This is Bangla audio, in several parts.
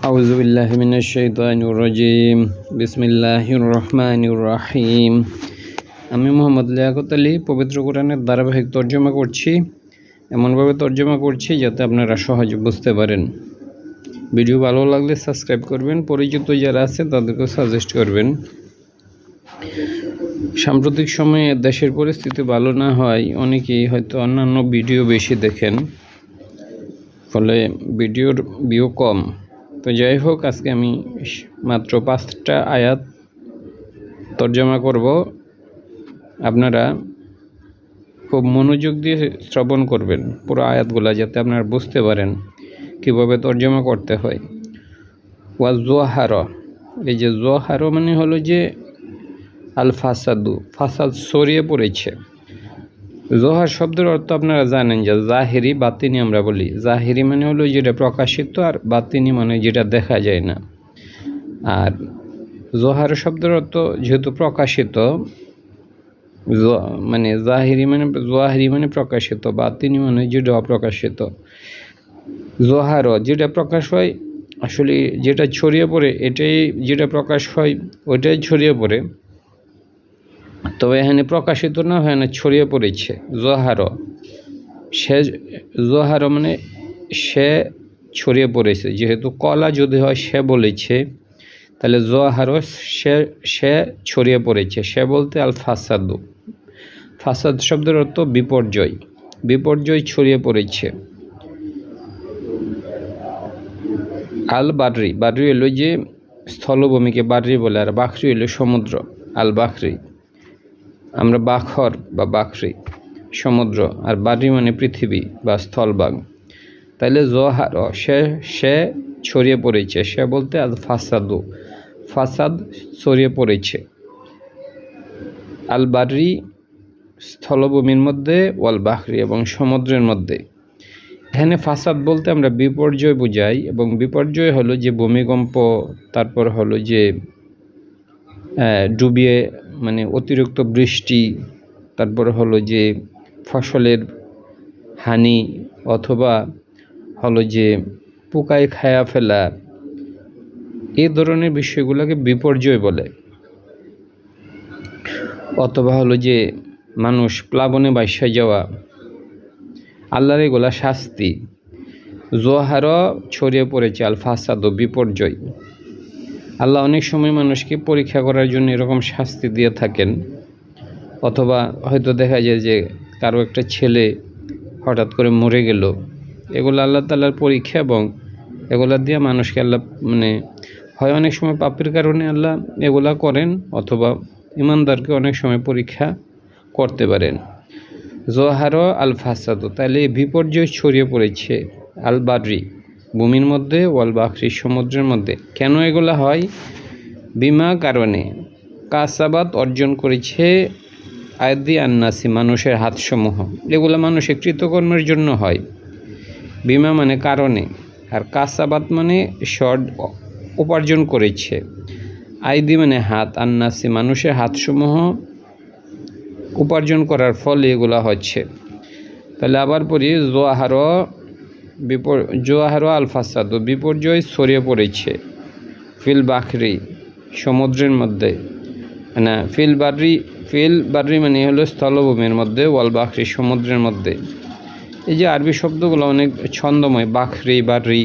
আউযু বিল্লাহি মিনাশ শাইতানির রাজিম। বিসমিল্লাহির রহমানির রহিম। আমি মোহাম্মদ লিয়াকত আলী পবিত্র কোরআনের ধারাবাহিক তর্জমা করছি। এমনভাবে তর্জমা করছি যাতে আপনারা সহজে বুঝতে পারেন। ভিডিও ভালো লাগলে সাবস্ক্রাইব করবেন, পরিচিত যারা আছে তাদেরকে সাজেস্ট করবেন। সাম্প্রতিক সময়ে দেশের পরিস্থিতি ভালো না হয় অনেকেই হয়তো অন্যান্য ভিডিও বেশি দেখেন, ফলে ভিডিওর ভিউ কম। তো যাই হোক, আজকে আমি মাত্র 5টা আয়াত তর্জমা করব। আপনারা খুব মনোযোগ দিয়ে শ্রবণ করবেন পুরো আয়াতগুলো, যাতে আপনারা বুঝতে পারেন কীভাবে তর্জমা করতে হয়। ওয়া জোহার, এই যে জোহার মানে হলো যে আল ফাসাদু, ফাসাদ ছড়িয়ে পড়েছে। জোহার শব্দের অর্থ আপনারা জানেন যে জাহেরি বাতিনি আমরা বলি। জাহেরি মানে হলো যেটা প্রকাশিত, আর বাতিনি মানে যেটা দেখা যায় না। আর জোহার শব্দের অর্থ যেহেতু প্রকাশিত, মানে জোহারি মানে প্রকাশিত, বাতিনি মানে যেটা অপ্রকাশিত। জোহার যেটা প্রকাশ হয়, আসলে যেটা ছড়িয়ে পড়ে এটাই, যেটা প্রকাশ হয় ওইটাই ছড়িয়ে পড়ে। তবে এখানে প্রকাশিত না হয় না, ছড়িয়ে পড়েছে। জোহার মানে সে ছড়িয়ে পড়েছে। যেহেতু কলা যদি হয় সে বলেছে, তাহলে জোহার সে ছড়িয়ে পড়েছে। সে বলতে আল ফাসাদু, ফাসাদ শব্দের অর্থ বিপর্যয়, বিপর্যয় ছড়িয়ে পড়েছে। আল বাররি, বাররি হলো যে স্থলভূমিকে বাররি বলে, আর বাখরি হলো সমুদ্র। আল বাখরি, আমরা বাখর বা বাখরি সমুদ্র, আর বাররি মানে পৃথিবী বা স্থলভাগ। তাইলে জোহার সে ছড়িয়ে পড়েছে। সে বলতে আল ফাসাদু, ফাসাদ ছড়িয়ে পড়েছে। আল বাররি স্থলভূমির মধ্যে, ওয়াল বাখরি এবং সমুদ্রের মধ্যে। এখানে ফাসাদ বলতে আমরা বিপর্যয় বুঝাই, এবং বিপর্যয় হলো যে ভূমিকম্প, তারপর হলো যে ডুবিয়ে মানে অতিরিক্ত বৃষ্টি, তারপর হলো যে ফসলের হানি, অথবা হলো যে পোকায় খায়া ফেলা, এই ধরনের বিষয়গুলোকে বিপর্যয় বলে। অথবা হলো যে মানুষ প্লাবনে ভাইসা যাওয়া, আল্লাহর এগুলা শাস্তি। জোহারও ছড়িয়ে পড়েছে আল ফাসাদ, বিপর্যয়। আল্লাহ অনেক সময় মানুষকে পরীক্ষা করার জন্য এরকম শাস্তি দিয়ে থাকেন। অথবা হয়তো দেখা যায় যে কারো একটা ছেলে হঠাৎ করে মরে গেল, এগুলো আল্লাহ তাআলার পরীক্ষা, এবং এগুলা দিয়ে মানুষকে আল্লাহ মানে হয় অনেক সময় পাপের কারণে আল্লাহ এগুলা করেন, অথবা ইমানদারকে অনেক সময় পরীক্ষা করতে পারেন। জোহারও আল ফাসাদ, তাহলে এই বিপর্যয় ছড়িয়ে পড়েছে আল বাররি ভূমির মধ্যে, ওয়াল বাখরি সমুদ্রের মধ্যে। কেন এগুলা হয়? বিমা কারণে কাসাবাত অর্জন করেছে আয়দি আন্নাসি মানুষের হাতসমূহ। এগুলো মানুষের কৃতকর্মের জন্য হয়। বিমা মানে কারণে, আর কাসাবাত মানে উপার্জন করেছে। আইদি মানে হাত, আন্নাসি মানুষের হাতসমূহ উপার্জন করার ফলে এগুলা হচ্ছে। তাহলে আবার পড়ি, জোহারও আল ফাসাদ, বিপর্যয় ছড়িয়ে পড়েছে। ফিল বাখরি সমুদ্রের মধ্যে, না ফিল বাররি মানে হলো স্থলভূমির মধ্যে, ওয়াল বাখরি সমুদ্রের মধ্যে। এই যে আরবি শব্দগুলো অনেক ছন্দময়, বাখরি বাররি,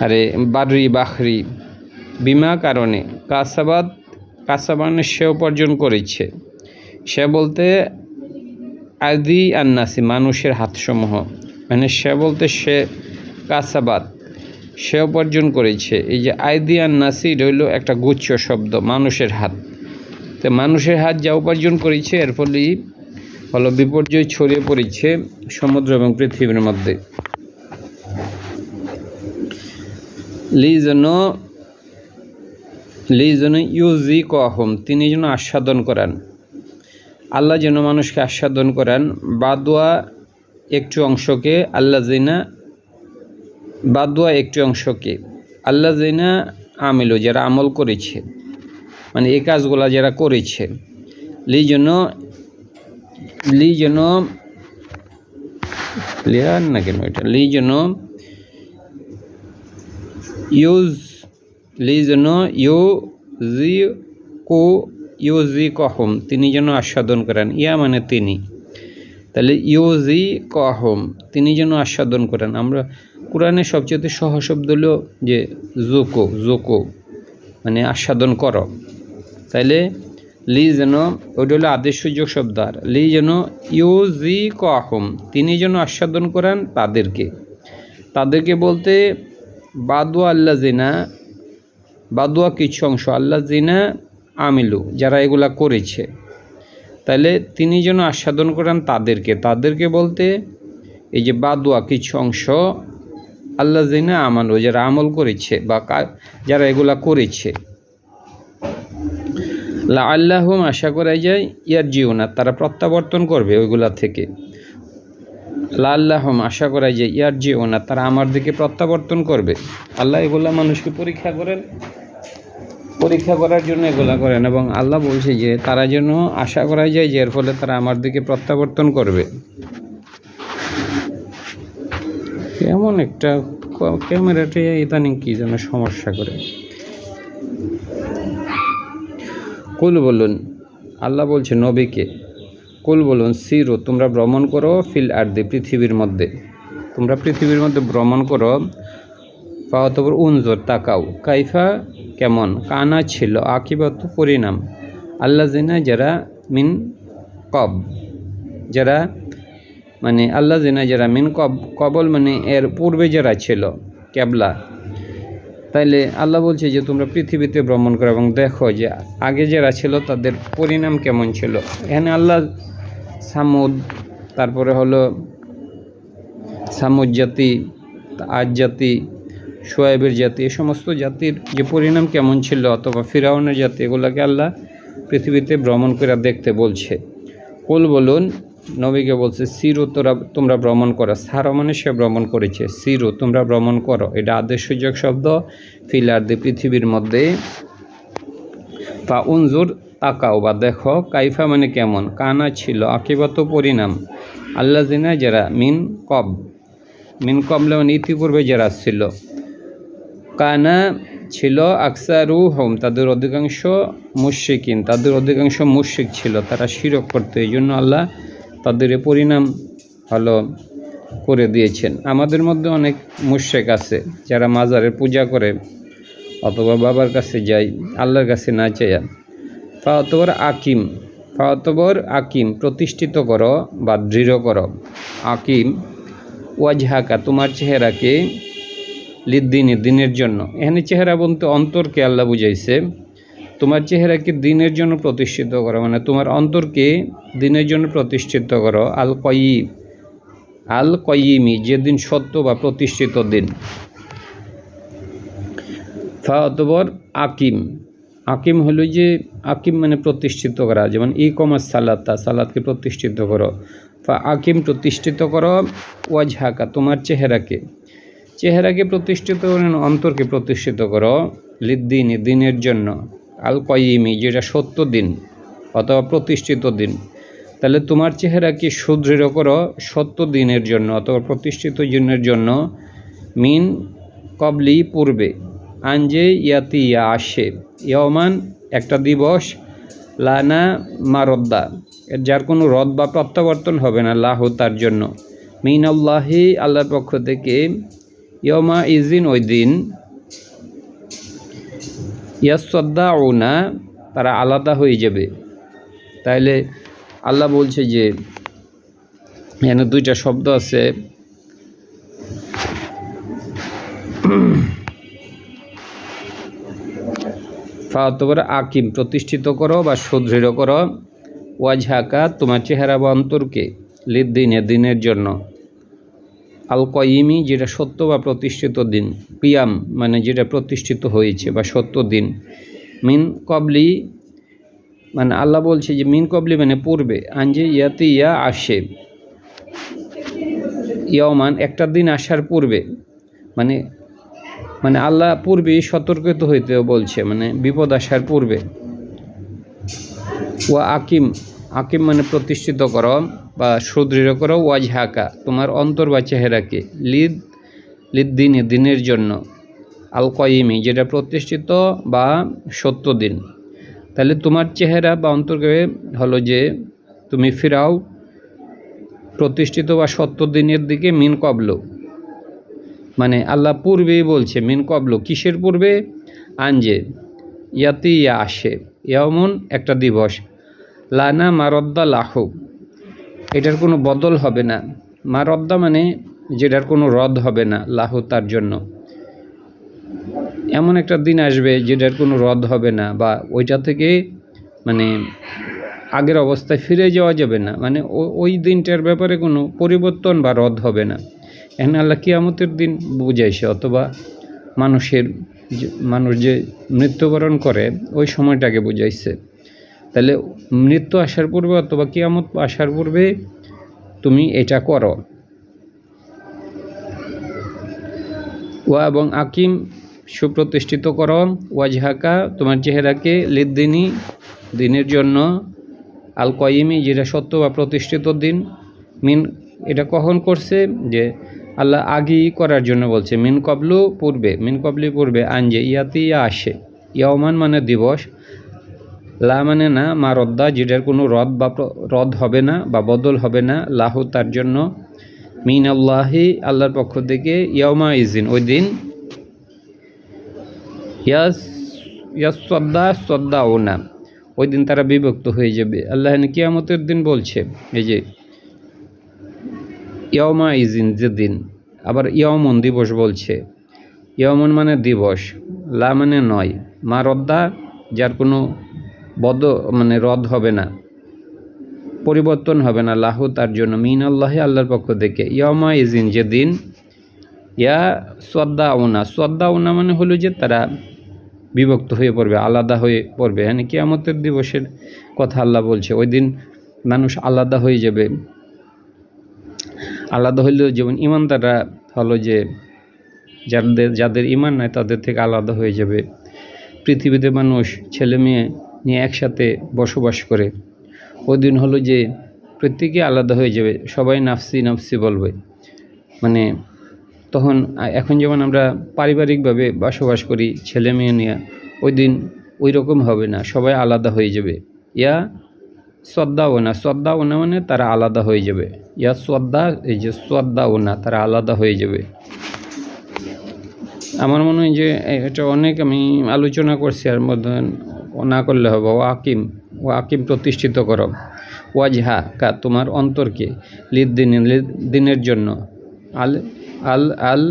আরে বাররি বাখরি। বিমা কারণে, কাসাবানে সে উপার্জন করেছে। সে বলতে আদি আন্নাসি মানুষের হাতসমূহ, মানে সে বলতে সে কাসাবাত সে উপার্জন করেছে। এই যে আইদি আন্নাসি এটা হইল একটা গুচ্ছ শব্দ, মানুষের হাত। তো মানুষের হাত যা উপার্জন করেছে, এর ফলেই হলো বিপর্যয় ছড়িয়ে পড়েছে সমুদ্র এবং পৃথিবীর মধ্যে। লিজন ইউজি কহম, তিনি যেন আস্বাদন করান। আল্লাহ যেন মানুষকে আস্বাদন করান বাদুয়া একটু অংশকে, বাদুয়া একটু অংশকে, আল্লাহ জিনা আমিল যারা আমল করেছে, মানে এই কাজগুলা যারা করেছে। লিজন ক্লিয়ার না কেন এটা? লিজন ইউজ লি যেন ইউজি কহম, তিনি যেন আস্বাদন করেন। ইয়া মানে তিনি, তাহলে ইউজি কহম, তিনি যেন আস্বাদন করেন। আমরা কোরআনের সবচেয়ে সহজ শব্দ হলো যে জোকো মানে আস্বাদন করো। তাইলে লি যেন, ওইটা হলো আদেশ সূচক শব্দ। আর লি যেন ইউজি কহম, তিনি যেন আস্বাদন করেন তাদেরকে বলতে বাদুয়া আল্লাহ জিনা, বাদুয়া কিছু অংশ, আল্লাহ জিনা আমিলু, যারা এগুলা করেছে। তাহলে তিনি যেন আস্বাদন করেন তাদেরকে বলতে এই যে বাদুয়া কিছু অংশ, আল্লাহ জিনা আমানু, যারা আমল করেছে বা যারা এগুলা করেছে। লা আল্লাহুম, আশা করা যায়, ইয়ারজিউনা, তারা প্রত্যাবর্তন করবে ওইগুলা থেকে। লা আল্লাহুম, আশা করা যায়, ইয়ারজিউনা, তারা আমার দিকে প্রত্যাবর্তন করবে। আল্লাহ এগুলা মানুষকে পরীক্ষা করার জন্য এগুলা করেন, এবং আল্লাহ বলছে যে তারা যেন আশা করা যায় যে এর ফলে তারা আমার দিকে প্রত্যাবর্তন করবে। এমন একটা ক্যামেরাটি ইদানিং কি যেন সমস্যা করে। কুল বলুন, আল্লাহ বলছে নবীকে, কুল বলুন সিরু, তোমরা ভ্রমণ করো, ফিল আরদি, পৃথিবীর মধ্যে, তোমরা পৃথিবীর মধ্যে ভ্রমণ করো। পাওয়াতবর উনজোর, তাকাও, কাইফা কেমন, কানা ছিল, আকিবাত পরিণাম, আল্লাহ জিনা যারা মিন কব, যারা মানে আল্লাহ জিনা যারা মিন কবল মানে এর পূর্বে যারা ছিল, ক্যাবলা। তাইলে আল্লাহ বলছে যে তোমরা পৃথিবীতে ভ্রমণ করো এবং দেখো যে আগে যারা ছিল তাদের পরিণাম কেমন ছিল। এখানে আল্লাহ সামুদ, তারপরে হলো সামুদ জাতি, আজ জাতি, শোয়েবের জাতি, এই সমস্ত জাতির যে পরিণাম কেমন ছিল, অথবা ফিরাউনের জাতি, এগুলোকে আল্লাহ পৃথিবীতে ভ্রমণ করে দেখতে বলছে। কুল বলুন, নবীকে বলছে সিরু, তোমরা ভ্রমণ করো। সারা মানে সে ভ্রমণ করেছে, সিরু তোমরা ভ্রমণ করো, এটা আদেশ সূচক শব্দ। ফিল আরদি, পৃথিবীর মধ্যে। ফা উনজুর, তাকাও বা দেখো, কাইফা মানে কেমন, কানা ছিল, আকিবাত পরিণাম, আল্লাহ জিনা যারা মিন কবলে মানে ইতিপূর্বে যারা ছিল, কানা ছিল, আকসারু হোম, তাদের অধিকাংশ মুশরিকিন, তাদের অধিকাংশ মুশরিক ছিল, তারা শিরক করতে, এই জন্য আল্লাহ তাদের পরিণাম ভালো করে দিয়েছেন। আমাদের মধ্যে অনেক মুশরিক আছে যারা মাজারের পূজা করে অথবা বাবার কাছে যায়, আল্লাহর কাছে না চাইয়া। ফাওয়াতবর আকিম, প্রতিষ্ঠিত করো বা দৃঢ় করো। আকিম ওয়াজহাকা, তোমার চেহারাকে, লিদ্দিন, দিনের জন্য। এখানে চেহারা বলতে অন্তরকে আল্লাহ বুঝাইছে। তোমার চেহারাকে দিনের জন্য প্রতিষ্ঠিত করো, মানে তোমার অন্তরকে দিনের জন্য প্রতিষ্ঠিত করো। আল কয়িমি, যেদিন সত্য বা প্রতিষ্ঠিত দিন। ফাওয়াতবর আকিম হলো যে, আকিম মানে প্রতিষ্ঠিত করা, যেমন কমাস সালাদকে প্রতিষ্ঠিত করো। আকিম, প্রতিষ্ঠিত করো। ওয়াজহাকা, তোমার চেহারাকে প্রতিষ্ঠিত করেন, অন্তরকে প্রতিষ্ঠিত করো। লিদ্দিন, দিনের জন্য। আল কয়িমি, যেটা সত্য দিন অথবা প্রতিষ্ঠিত দিন। তাহলে তোমার চেহারাকে সুদৃঢ় করো সত্য দিনের জন্য অথবা প্রতিষ্ঠিত দিনের জন্য। মিন কবলি, পূর্বে। আঞ্জে ইয়াতি, ইয়া আসে। ইয়মান, একটা দিবস। লানা মারদ্দা, যার কোনো রদ বা প্রত্যাবর্তন হবে না, লাহু, তার জন্য। মিন আল্লাহি, আল্লাহর পক্ষ থেকে। ইয়মা ইজিন, ওই দিন। ইয়াসদ্দাউনা, তারা আলাদা হয়ে যাবে। তাইলে আল্লাহ বলছে যে এখানে দুইটা শব্দ আছে, ফাওয়াতবর আকিম, প্রতিষ্ঠিত করো বা সুদৃঢ় করো। ওয়াজহাকা, তোমার চেহারা বা অন্তরকে। লিদ্দিনে, দিনের জন্য। আল কয়িমি, যেটা সত্য বা প্রতিষ্ঠিত দিন। কিয়াম মানে যেটা প্রতিষ্ঠিত হয়েছে বা সত্য দিন। মিন কবলি, মানে আল্লাহ বলছে যে মিন কবলি মানে পূর্বে। আঞ্জে ইয়াতি, ইয়া আসে। ইয়মান, একটা দিন আসার পূর্বে, মানে আল্লাহ পূর্বে সতর্কিত হইতেও বলছে, মানে বিপদ আসার পূর্বে। ওয়া আকিম মানে প্রতিষ্ঠিত করো বা সুদৃঢ় করো। ওয়াজহাকা, তোমার অন্তর বা চেহারাকে। লিদ্দিনে, দিনের জন্য। আল কয়িমি, যেটা প্রতিষ্ঠিত বা সত্য দিন। তাহলে তোমার চেহারা বা অন্তরকে হলো যে তুমি ফিরাও প্রতিষ্ঠিত বা সত্য দিনের দিকে মিন কবল, মানে আল্লাহ পূর্বেই বলছে মিন কবল, কিসের পূর্বে? আনজে ইয়াতি ইয়া আসে, ইয়ামন একটা দিবস, লানা মারদ্দা লাহু, এটার কোনো বদল হবে না। মারদ্দা মানে যেটার কোনো রদ হবে না, লাহু তার জন্য। এমন একটা দিন আসবে যেটার কোনো রদ হবে না, বা ওইটা থেকে মানে আগের অবস্থায় ফিরে যাওয়া যাবে না, মানে ওই দিনটার ব্যাপারে কোনো পরিবর্তন বা রদ হবে না। এখানে আল্লাহ কিয়ামতের দিন বুঝাইছে, অথবা মানুষ যে মৃত্যুবরণ করে ওই সময়টাকে বুঝাইছে। তাহলে মৃত্যু আসার পূর্বে অথবা কিয়ামত আসার পূর্বে তুমি এটা করো। ওয়া এবং আকিম সুপ্রতিষ্ঠিত করো, ওয়াজহাকা তোমার চেহারাকে লিদ্দিনী দিনের জন্য, আল কয়িমি যেটা সত্য বা প্রতিষ্ঠিত দিন। মিন এটা কখন করছে? যে আল্লাহ আগেই করার জন্য বলছে, মিন কবলু পূর্বে, মিন কবলি পূর্বে, আনজে ইয়াতি ইয়া আসে, ইয়াওমান মানে দিবস, লা মানে না, মা রদ্দা যেটার কোনো রদ হবে না বা বদল হবে না, লাহু তার জন্য, মিন আল্লাহি আল্লাহর পক্ষ থেকে, ইয়াউমা ইজিন ওই দিন, শ্রদ্ধা ও না ওই দিন তারা বিভক্ত হয়ে যাবে। আল্লাহ কিয়ামতের দিন বলছে এই যে ইয়াউমা ইজিন যে দিন, আবার ইয়ামন দিবস বলছে। ইয়ামন মানে দিবস, লা মানে নয়, মা রদ্দা যার কোনো মানে রদ হবে না, পরিবর্তন হবে না, লাহু তার জন্য, মিন আল্লাহে আল্লাহর পক্ষ থেকে, ইয়াউমা ইজিন যে দিন, ইয়া শ্রদ্ধা ওনা মানে হলো যে তারা বিভক্ত হয়ে পড়বে, আলাদা হয়ে পড়বে। হ্যাঁ, কিয়ামতের দিবসের কথা আল্লাহ বলছে, ওই দিন মানুষ আলাদা হয়ে যাবে। আলাদা হইলেও যেমন ইমানদাররা হলো যে যাদের ইমান নাই তাদের থেকে আলাদা হয়ে যাবে। পৃথিবীতে মানুষ ছেলে মেয়ে নিয়ে একসাথে বসবাস করে, ওই দিন হলো যে প্রত্যেকে আলাদা হয়ে যাবে, সবাই নাফসি নাফসি বলবে। মানে তখন এখন যেমন আমরা পারিবারিকভাবে বসবাস করি ছেলে মেয়ে নিয়ে, ওই দিন ওই রকম হবে না, সবাই আলাদা হয়ে যাবে। ইয়া শ্রদ্ধা ওনা মানে তারা আলাদা হয়ে যাবে, ইয়া শ্রদ্ধা, এই যে শ্রদ্ধা ওনা তারা আলাদা হয়ে যাবে। আমার মনে হয় যে এটা অনেক আমি আলোচনা করছি, আর মধ্যে না করলে হবে। ও আকিম প্রতিষ্ঠিত করো, ওয়াজহা কা তোমার অন্তরকে, দিনের জন্য, আল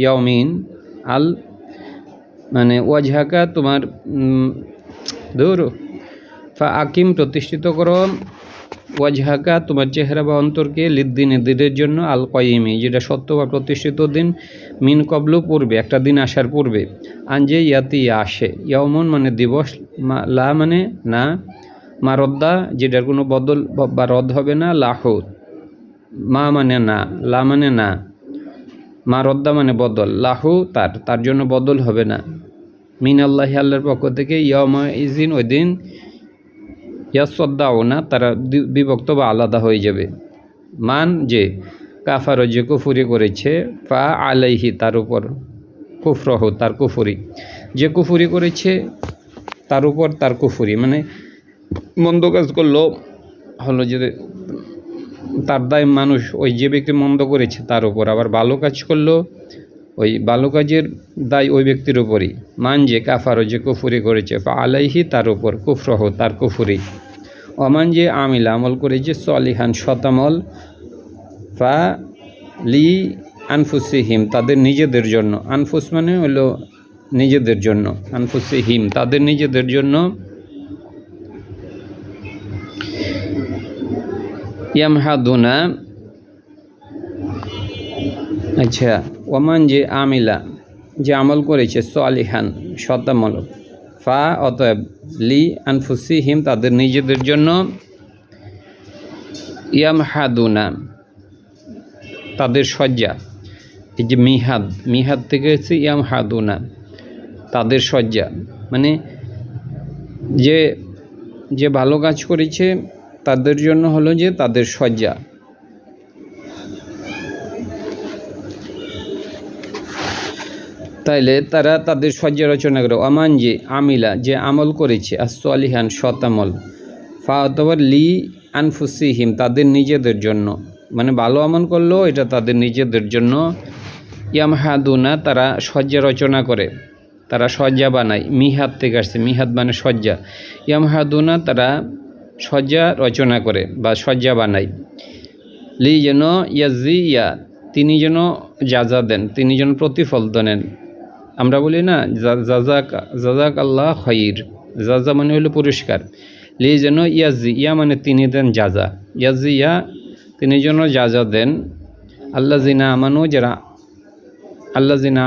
ইয়াউমিন, আল মানে ওয়াজহাকা তোমার ফা আকিম প্রতিষ্ঠিত করো, ওয়াজহাকা তোমার চেহারা বা অন্তরকে, দিনের জন্য, আল কয়িমি যেটা সত্য বা প্রতিষ্ঠিত দিন, মিন কবলু পূর্বে একটা দিন আসার পূর্বে, আনজে ইয়াতি ইয়া আসে, ইয়াউমন মানে দিবস, লা মানে না, মা রদ্দা যেটার কোনো বদল বা রদ হবে না, লাহু মা মানে না, লা মানে না, মা রদ্দা মানে বদল, লাহু তার জন্য বদল হবে না, মিন আল্লাহি আল্লাহর পক্ষ থেকে, ইয়াউমা ইজিন ওই দিন, ইয়াসদ্দাও না তারা বিভক্ত বা আলাদা হয়ে যাবে। মান যে কাফার যে কুফুরি করেছে, ফা আলাইহি তার উপর, কুফরহ তার কুফুরি, যে কুফুরি করেছে তার উপর তার কুফুরি, মানে মন্দ কাজ করলো হলো যে তার দায় মানুষ, ওই যে ব্যক্তি মন্দ করেছে তার উপর, আবার ভালো কাজ করলো ওই ভালো কাজের দায় ওই ব্যক্তির উপরই। মান যে কাফারও যে কুফুরি করেছে, ফা আলাইহি তার উপর, কুফরহ তার কুফুরি, অমান যে আমিলা আমল করেছে, সলিহান শতামল, ফা লি আনফুসিহিম তাদের নিজেদের জন্য, আনফুস মানে হলো নিজেদের জন্য, আনফুসিহিম তাদের নিজেদের জন্য, ইয়ামহাদুনা আচ্ছা, ওমান যে আমিলা যে আমল করেছে, সলিহান শতামল, ফা অতএব, লি আনফুসিহিম তাদের নিজেদের জন্য, ইয়ামহাদুনা তাদের শয্যা, এই যে মিহাদ থেকে হচ্ছে ইয়ামহাদুনা তাদের শয্যা, মানে যে ভালো কাজ করেছে তাদের জন্য হলো যে তাদের শয্যা। তাইলে তারা তাদের শয্যা রচনা করে অমান যে আমিলা যে আমল করেছে আসলিহান সৎ আমল ফাওয়াতবার লি আনফুসিহিম তাদের নিজেদের জন্য, মানে ভালো আমল করলেও এটা তাদের নিজেদের জন্য। ইয়ামহাদুনা তারা শয্যা রচনা করে, তারা শয্যা বানায়, মিহাদ থেকে আসছে, মিহাদ মানে শয্যা। ইয়ামহাদুনা তারা শয্যা রচনা করে বা শয্যা বানায়। লি যেন ইয়াজিয়া তিনি যেন যাজা দেন, তিনি যেন প্রতিফল দেন। আমরা বলি না জাজাক আল্লাহ খয়ির, যাজা মানে হলো পুরস্কার। লি যেন ইয়াজি ইয়া মানে তিনি দেন যাজা, ইয়াজি ইয়া তিনি যেন যাজা দেন। আল্লাহ জিনা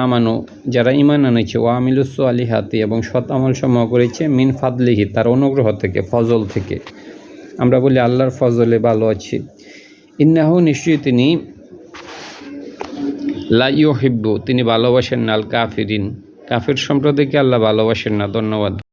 আমানু যারা ইমান আনেছে ও আমিলুস আলিহাতি এবং সৎ আমল সমূহ করেছে মিন ফাদলিহি তার অনুগ্রহ থেকে, ফজল থেকে। আমরা বলি আল্লাহর ফজলে ভালো আছি। ইন্নাহু নিশ্চয়ই তিনি লা ইউহিব্বু তিনি ভালোবাসেন না আল কাফিরিন কাফির সম্প্রদায়কে আল্লাহ ভালোবাসেন না। ধন্যবাদ।